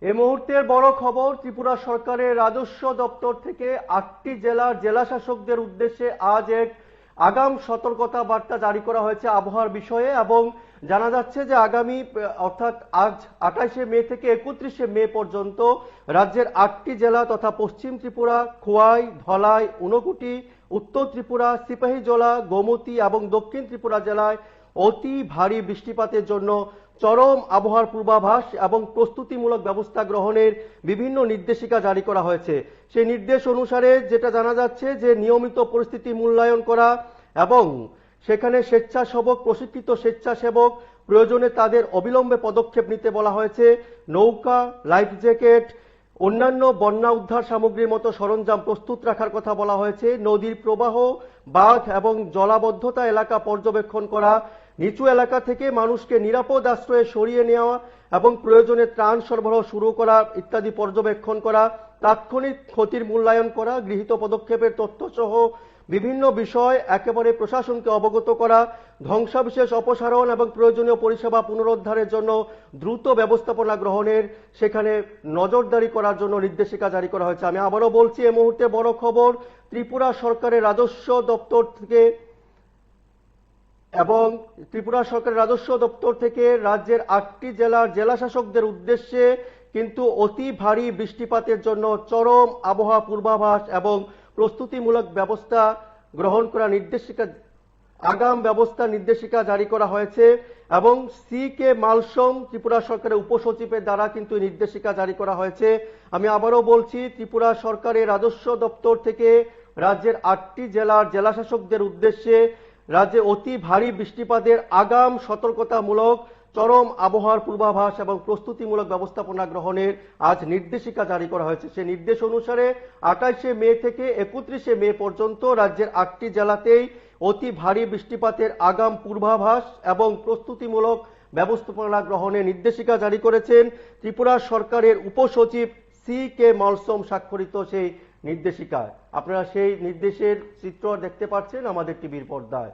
এই মুহূর্তের বড় খবর, ত্রিপুরা সরকারের রাজস্ব দপ্তর থেকে ৮টি জেলার জেলাশাসকদের উদ্দেশ্যে আজ এক আগাম সতর্কতা বার্তা জারি করা হয়েছে আবহাওয়ার বিষয়ে। এবং জানা যাচ্ছে যে আগামী অর্থাৎ আজ ২৮শে মে থেকে ৩১শে মে পর্যন্ত রাজ্যের ৮টি জেলা তথা পশ্চিম ত্রিপুরা, খোয়াই, ধলাই, ঊনকোটি, উত্তর ত্রিপুরা, সিপাহীজলা, গোমতী এবং দক্ষিণ ত্রিপুরা জেলায় অতি ভারী বৃষ্টিপাতের জন্য চরম আবহাওয়ার পূর্বাভাস এবং প্রস্তুতিমূলক ব্যবস্থা গ্রহণের বিভিন্ন নির্দেশিকা জারি করা হয়েছে। সেই নির্দেশ অনুসারে যেটা জানা যাচ্ছে যে নিয়মিত পরিস্থিতি মূল্যায়ন করা এবং সেখানে স্বেচ্ছাসেবক, প্রশিক্ষিত স্বেচ্ছাসেবক প্রয়োজনে তাদের অবিলম্বে পদক্ষেপ নিতে বলা হয়েছে। নৌকা, লাইফ জ্যাকেট, অন্যান্য বন্যা উদ্ধার সামগ্রীর মতো সরঞ্জাম প্রস্তুত রাখার কথা বলা হয়েছে। নদীর প্রবাহ, বাঁধ এবং জলাবদ্ধতা এলাকা পর্যবেক্ষণ করা, নিচু এলাকা থেকে মানুষকে নিরাপদ আশ্রয়ে সরিয়ে নেওয়া এবং প্রয়োজনে ত্রাণ সরবরাহ শুরু করা ইত্যাদি পর্যবেক্ষণ করা, তাৎক্ষণিক ক্ষতির মূল্যায়ন করা, গৃহীত পদক্ষেপের তথ্য সহ বিভিন্ন বিষয় একেবারে প্রশাসনকে অবগত করা, ধ্বংসাবশেষ অপসারণ এবং প্রয়োজনীয় পরিষেবা পুনরুদ্ধারের জন্য দ্রুত ব্যবস্থাপনা গ্রহণের সেখানে নজরদারি করার জন্য নির্দেশিকা জারি করা হয়েছে। আমি আবারও বলছি, এই মুহূর্তে বড় খবর, ত্রিপুরা সরকারের রাজস্ব দপ্তর থেকে এবং ত্রিপুরা সরকারের রাজস্ব দপ্তর থেকে রাজ্যের ৮টি জেলার জেলাশাসকদের উদ্দেশ্যে কিন্তু অতি ভারী বৃষ্টিপাতের জন্য চরম আবহাওয়া পূর্বাভাস এবং প্রস্তুতিমূলক ব্যবস্থা গ্রহণ করা নির্দেশিকা, আগাম ব্যবস্থা নির্দেশিকা জারি করা হয়েছে। এবং সি কে মালসম ত্রিপুরা সরকারের উপসচিবের দ্বারা কিন্তু নির্দেশিকা জারি করা হয়েছে। আমি আবারও বলছি, ত্রিপুরা সরকারের রাজস্ব দপ্তর থেকে রাজ্যের ৮টি জেলার জেলাশাসকদের উদ্দেশ্যে রাজ্যে অতি ভারী বৃষ্টিপাতের আগাম সতর্কতামূলক চরম আবহাওয়ার পূর্বাভাস এবং প্রস্তুতিমূলক ব্যবস্থাপনা গ্রহণের আজ নির্দেশিকা জারি করা হয়েছে। সেই নির্দেশ অনুসারে ২৮শে মে থেকে ৩১শে মে পর্যন্ত রাজ্যের ৮টি জেলাতেই অতি ভারী বৃষ্টিপাতের আগাম পূর্বাভাস এবং প্রস্তুতিমূলক ব্যবস্থাপনা গ্রহণের নির্দেশিকা জারি করেছেন ত্রিপুরা সরকারের উপসচিব সি কে মালসম স্বাক্ষরিত সেই নির্দেশিকায়। আপনারা সেই নির্দেশের চিত্র দেখতে পাচ্ছেন আমাদের টিভির পর্দায়।